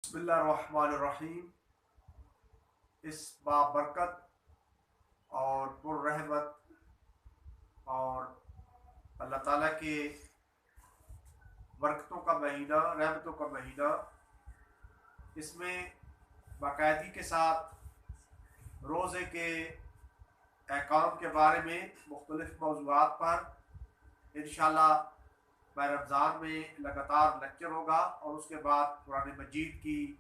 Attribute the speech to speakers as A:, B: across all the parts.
A: بسم اللہ الرحمن الرحیم۔ اس بابرکت اور پررحمت اور اللہ تعالیٰ کے برکتوں کا مہینہ، رحمتوں کا مہینہ، اس میں باقاعدگی کے ساتھ روزے کے احکام کے بارے میں مختلف موضوعات پر انشاءاللہ ماہ رمضان میں لگاتار لیکچر ہوگا، اور اس کے بعد قرآن مجید کی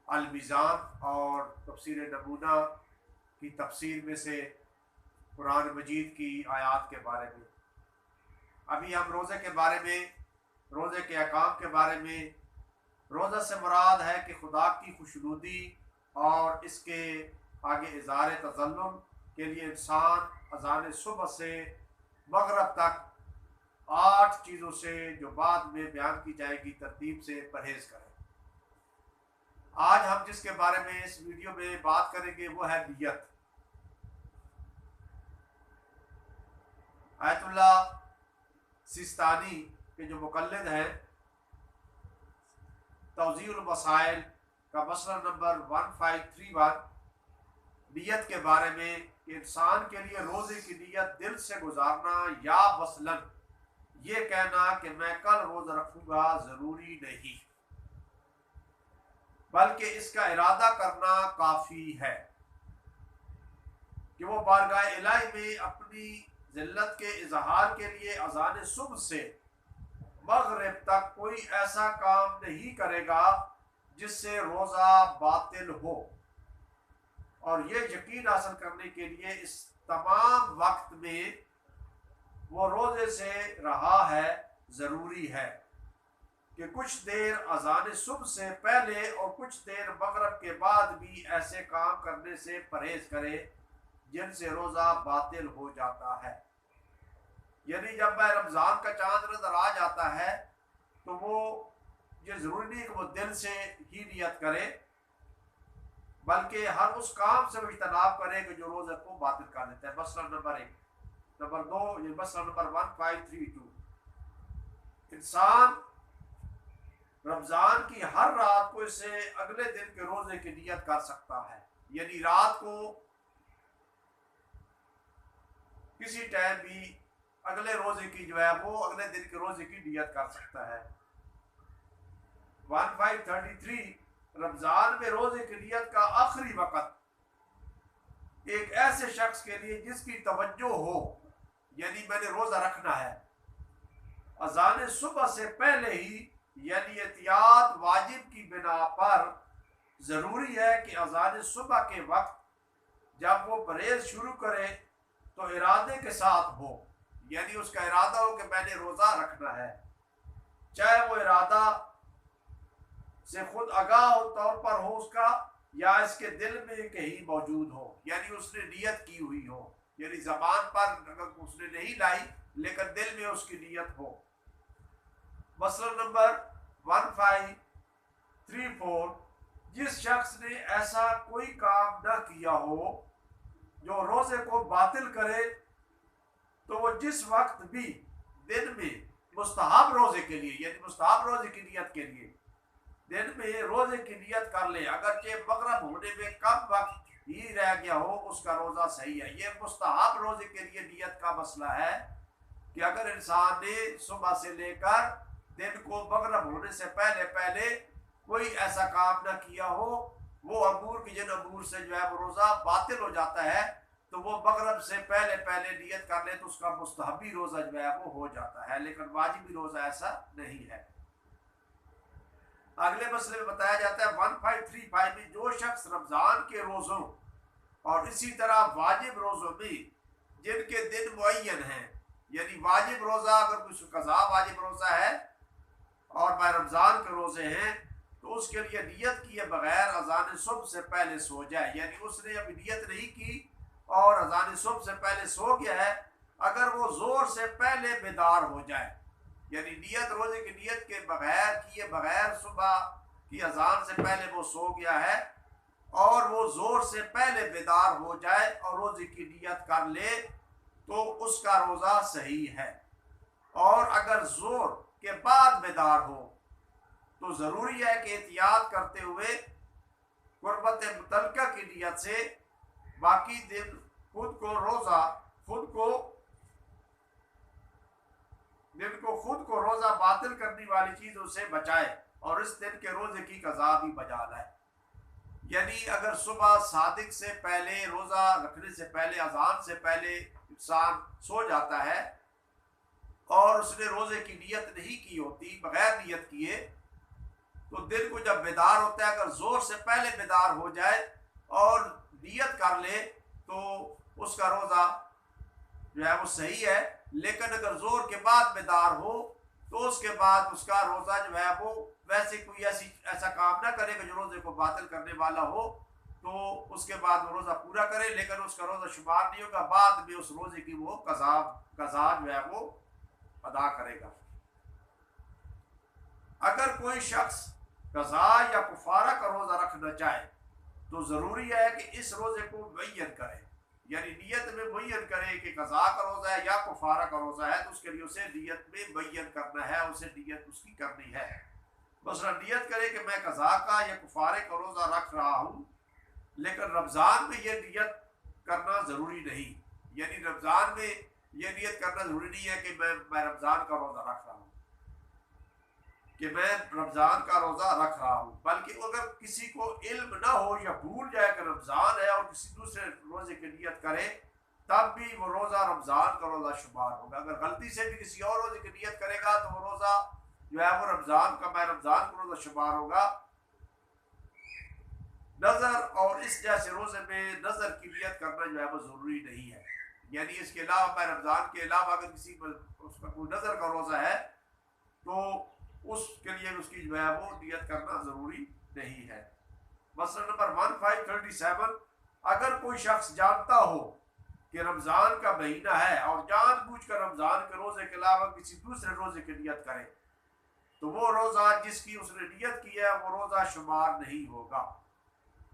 A: المیزان اور تفسیر نمونہ کی تفسیر میں سے قرآن مجید کی آیات کے بارے میں۔ ابھی ہم روزے کے بارے میں، روزے کے احکام کے بارے میں، روزہ سے مراد ہے کہ خدا کی خوشنودی اور اس کے آگے اظہار تظلم کے لیے انسان اذان صبح سے مغرب تک 8 چیزوں سے جو بعد میں بیان کی جائے گی ترتیب سے پرہیز کرے۔ آج ہم جس کے بارے میں اس ویڈیو میں بات کریں گے وہ ہے نیت۔ آیت اللہ سیستانی کے جو مقلد ہیں، توضیح المسائل کا مسئلہ نمبر 1531 نیت کے بارے میں کہ انسان کے لیے روزے کی نیت دل سے گزارنا یا مثلاً یہ کہنا کہ میں کل روزہ رکھوں گا ضروری نہیں، بلکہ اس کا ارادہ کرنا کافی ہے کہ وہ بارگاہ الہی میں اپنی ذلت کے اظہار کے لیے اذان صبح سے مغرب تک کوئی ایسا کام نہیں کرے گا جس سے روزہ باطل ہو، اور یہ یقین حاصل کرنے کے لیے اس تمام وقت میں وہ روزے سے رہا ہے ضروری ہے کہ کچھ دیر اذان صبح سے پہلے اور کچھ دیر مغرب کے بعد بھی ایسے کام کرنے سے پرہیز کرے جن سے روزہ باطل ہو جاتا ہے۔ یعنی جب ماہ رمضان کا چاند نظر آ جاتا ہے تو وہ یہ ضروری نہیں کہ وہ دل سے ہی نیت کرے، بلکہ ہر اس کام سے وہ اجتناب کرے کہ جو روزے کو باطل کر دیتا ہے۔ مسئلہ نمبر 1۔ نمبر 2، یہ مسئلہ نمبر 1532، انسان رمضان کی ہر رات کو اس سے اگلے دن کے روزے کی نیت کر سکتا ہے، یعنی رات کو کسی ٹائم بھی اگلے روزے کی جو ہے وہ اگلے دن کے روزے کی نیت کر سکتا ہے۔ 1533، رمضان میں روزے کی نیت کا آخری وقت ایک ایسے شخص کے لیے جس کی توجہ ہو، یعنی میں نے روزہ رکھنا ہے، اذان صبح سے پہلے ہی، یعنی احتیاط واجب کی بنا پر ضروری ہے کہ اذان صبح کے وقت جب وہ پرہیز شروع کرے تو ارادے کے ساتھ ہو، یعنی اس کا ارادہ ہو کہ میں نے روزہ رکھنا ہے، چاہے وہ ارادہ سے خود آگاہ طور پر ہو اس کا، یا اس کے دل میں کہیں موجود ہو، یعنی اس نے نیت کی ہوئی ہو، یعنی زبان پر اگر اس نے نہیں لائی لیکن دل میں اس کی نیت ہو۔ مسئلہ نمبر 1534، جس شخص نے ایسا کوئی کام نہ کیا ہو جو روزے کو باطل کرے تو وہ جس وقت بھی دن میں مستحب روزے کے لیے، یعنی مستحب روزے کی نیت کے لیے دن میں روزے کی نیت کر لے، اگرچہ مغرب ہونے میں کم وقت ہی رہ گیا ہو، اس کا روزہ صحیح ہے۔ یہ مستحب روزے کے لیے نیت کا مسئلہ ہے کہ اگر انسان نے صبح سے لے کر دن کو مغرب ہونے سے پہلے پہلے کوئی ایسا کام نہ کیا ہو، وہ امور کی جن امور سے جو ہے وہ روزہ باطل ہو جاتا ہے، تو وہ مغرب سے پہلے پہلے نیت کر لے تو اس کا مستحبی روزہ جو ہے وہ ہو جاتا ہے، لیکن واجبی روزہ ایسا نہیں ہے۔ اگلے مسئلے میں بتایا جاتا ہے 1535 میں جو شخص رمضان کے روزوں اور اسی طرح واجب روزوں میں جن کے دن معین ہیں، یعنی واجب روزہ اگر کوئی قضا واجب روزہ ہے اور ماہ رمضان کے روزے ہیں تو اس کے لیے نیت کیے بغیر اذان صبح سے پہلے سو جائے، یعنی اس نے ابھی نیت نہیں کی اور اذان صبح سے پہلے سو گیا ہے، اگر وہ زور سے پہلے بیدار ہو جائے، یعنی نیت روزے کی نیت کے بغیر کیے بغیر صبح کی اذان سے پہلے وہ سو گیا ہے اور وہ زور سے پہلے بیدار ہو جائے اور روزے کی نیت کر لے تو اس کا روزہ صحیح ہے، اور اگر زور کے بعد بیدار ہو تو ضروری ہے کہ احتیاط کرتے ہوئے قربت متعلقہ کی نیت سے باقی دن خود کو روزہ باطل کرنے والی چیزوں سے بچائے اور اس دن کے روزے کی قضا بھی بجا لائے. یعنی اگر صبح صادق سے پہلے روزہ رکھنے سے پہلے اذان سے پہلے انسان سو جاتا ہے اور اس نے روزے کی نیت نہیں کی ہوتی، بغیر نیت کیے، تو دن کو جب بیدار ہوتا ہے اگر زور سے پہلے بیدار ہو جائے اور نیت کر لے تو اس کا روزہ جو ہے وہ صحیح ہے. لیکن اگر زور کے بعد بیدار ہو تو اس کے بعد اس کا روزہ جو ہے وہ ویسے کوئی ایسا کام نہ کرے کہ جو روزے کو باطل کرنے والا ہو، تو اس کے بعد وہ روزہ پورا کرے لیکن اس کا روزہ شمار نہیں ہوگا، بعد میں اس روزے کی وہ قضا جو ہے وہ ادا کرے گا. اگر کوئی شخص قضا یا کفارہ کا روزہ رکھنا چاہے تو ضروری ہے کہ اس روزے کو معین کرے، یعنی نیت میں معین کرے کہ قضا کا روزہ ہے یا کفارہ کا روزہ ہے، تو اس کے لیے اسے نیت میں معین کرنا ہے، اسے نیت اس کی کرنی ہے. مثلا نیت کرے کہ میں قضا کا یا کفارے کا روزہ رکھ رہا ہوں، لیکن رمضان میں یہ نیت کرنا ضروری نہیں، یعنی رمضان میں یہ نیت کرنا ضروری نہیں ہے کہ میں رمضان کا روزہ رکھ رہا ہوں، بلکہ اگر کسی کو علم نہ ہو یا بھول جائے کہ رمضان ہے اور کسی دوسرے روزے کی نیت کرے تب بھی وہ روزہ رمضان کا روزہ شمار ہوگا. اگر غلطی سے بھی کسی اور روزے کی نیت کرے گا تو وہ روزہ جو ہے وہ رمضان کا روزہ شمار ہوگا. نظر اور اس جیسے روزے میں نظر کی نیت کرنا جو ہے وہ ضروری نہیں ہے، یعنی اس کے علاوہ میں رمضان کے علاوہ اگر کسی اس کا کوئی نظر کا روزہ ہے تو اس کے لیے اس کی جو ہے وہ نیت کرنا ضروری نہیں ہے. مسئلہ نمبر 1537، اگر کوئی شخص جانتا ہو کہ رمضان کا مہینہ ہے اور جان بوجھ کر رمضان کے روزے کے علاوہ کسی دوسرے روزے کی نیت کرے تو وہ روزہ جس کی اس نے نیت کی ہے وہ روزہ شمار نہیں ہوگا،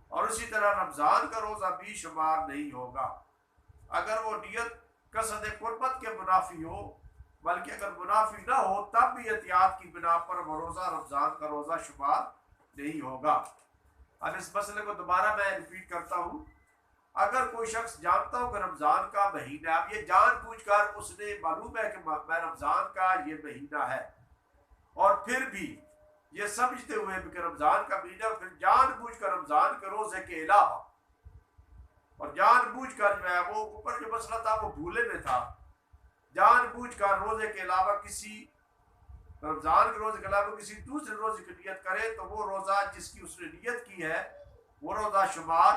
A: اور اسی طرح رمضان کا روزہ بھی شمار نہیں ہوگا اگر وہ نیت قصد قربت کے منافی ہو، بلکہ اگر منافی نہ ہو تب بھی احتیاط کی بنا پر وہ روزہ رمضان کا روزہ شمار نہیں ہوگا. اب اس مسئلے کو دوبارہ میں ریپیٹ کرتا ہوں. اگر کوئی شخص جانتا ہو کہ رمضان کا مہینہ، اب یہ جان بوجھ کر اس نے معلوم ہے کہ میں رمضان کا یہ مہینہ ہے، اور پھر بھی یہ سمجھتے ہوئے کہ رمضان کا مہینہ، پھر جان بوجھ کر رمضان کے روزے کے علاوہ اور جان بوجھ کر جو ہے وہ اوپر جو مسئلہ تھا وہ بھولے میں تھا، جان بوجھ کر روزے کے علاوہ کسی رمضان کے روزے کے علاوہ کسی دوسرے روزے کی نیت کرے تو وہ روزہ جس کی اس نے نیت کی ہے وہ روزہ شمار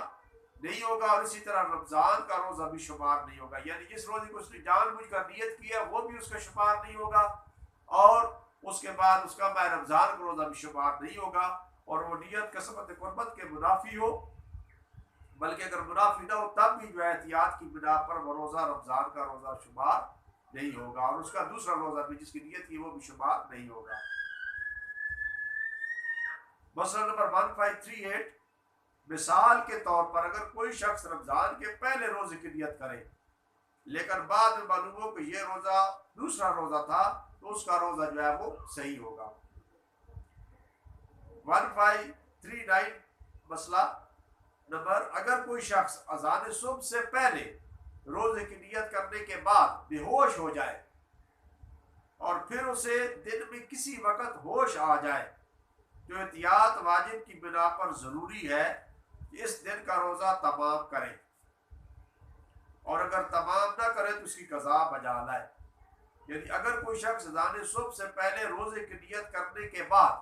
A: نہیں ہوگا، اور اسی طرح رمضان کا روزہ بھی شمار نہیں ہوگا. یعنی جس روزے کو اس نے جان بوجھ کر نیت کی ہے وہ بھی اس کا شمار نہیں ہوگا، اور اس کے بعد اس کا ماہ رمضان کا روزہ بھی شمار نہیں ہوگا، اور وہ نیت قسمت قربت کے منافی ہو، بلکہ اگر منافی نہ ہو تب بھی جو ہے احتیاط کی بنا پر وہ روزہ رمضان کا روزہ شمار نہیں ہوگا، اور اس کا دوسرا روزہ بھی جس کی نیت کی وہ بھی شمار نہیں ہوگا. مسئلہ نمبر 1538، مثال کے طور پر اگر کوئی شخص رمضان کے پہلے روزے کی نیت کرے لیکن بعد میں معلوم ہو کہ یہ روزہ دوسرا روزہ تھا تو اس کا روزہ جو ہے وہ صحیح ہوگا. 1539 مسئلہ نمبر، اگر کوئی شخص اذان صبح سے پہلے روزے کی نیت کرنے کے بعد بے ہوش ہو جائے اور پھر اسے دن میں کسی وقت ہوش آ جائے تو احتیاط واجب کی بنا پر ضروری ہے کہ اس دن کا روزہ تمام کرے، اور اگر تمام نہ کرے تو اس کی قضا بجا لائے. یعنی اگر کوئی شخص اذان صبح سے پہلے روزے کی نیت کرنے کے بعد،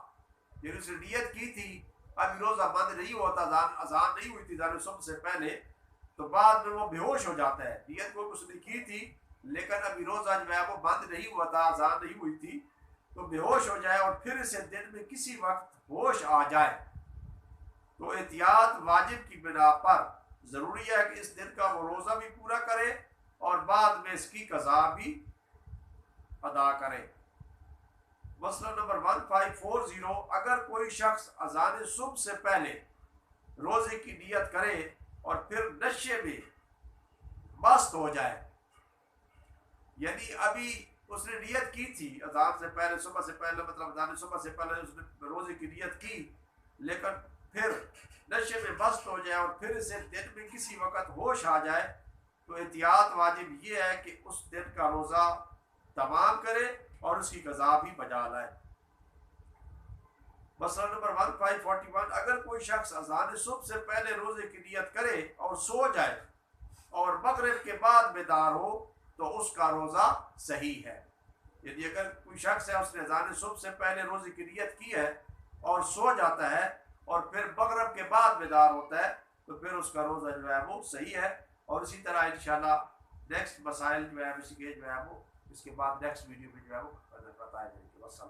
A: یعنی اس نے نیت کی تھی ابھی روزہ بند نہیں ہوتا، اذان نہیں ہوئی تھی اذان صبح سے پہلے، تو بعد میں وہ بے ہوش ہو جاتا ہے، نیت کو اس نے کی تھی لیکن ابھی روزہ جو ہے وہ بند نہیں ہوا تھا، اذان نہیں ہوئی تھی، تو بے ہوش ہو جائے اور پھر اسے دن میں کسی وقت ہوش آ جائے تو احتیاط واجب کی بنا پر ضروری ہے کہ اس دن کا وہ روزہ بھی پورا کرے اور بعد میں اس کی قضا بھی ادا کرے. مسئلہ نمبر 1540، اگر کوئی شخص اذان صبح سے پہلے روزے کی نیت کرے اور پھر نشے میں مست ہو جائے، یعنی ابھی اس نے نیت کی تھی اذان سے پہلے، صبح سے پہلے، مطلب اذان صبح سے پہلے اس نے روزے کی نیت کی، لیکن پھر نشے میں مست ہو جائے اور پھر اسے دن میں کسی وقت ہوش آ جائے، تو احتیاط واجب یہ ہے کہ اس دن کا روزہ تمام کرے اور اس کی قضا بھی بجا لائے۔ مسئلہ نمبر 1541، اگر کوئی شخص اذان صبح سے پہلے روزے کی نیت کرے اور سو جائے اور مغرب کے بعد بیدار ہو تو اس کا روزہ صحیح ہے۔ یعنی اگر کوئی شخص ہے، اس نے اذان صبح سے پہلے روزے کی نیت کی ہے اور سو جاتا ہے اور پھر مغرب کے بعد بیدار ہوتا ہے تو پھر اس کا روزہ جو ہے وہ صحیح ہے۔ اور اسی طرح انشاءاللہ نیکسٹ مسائل جو ہے اسی کے جو ہے وہ اس کے بعد نیکسٹ ویڈیو میں جو ہے وہ بتائے جائیں گے۔ والسلام۔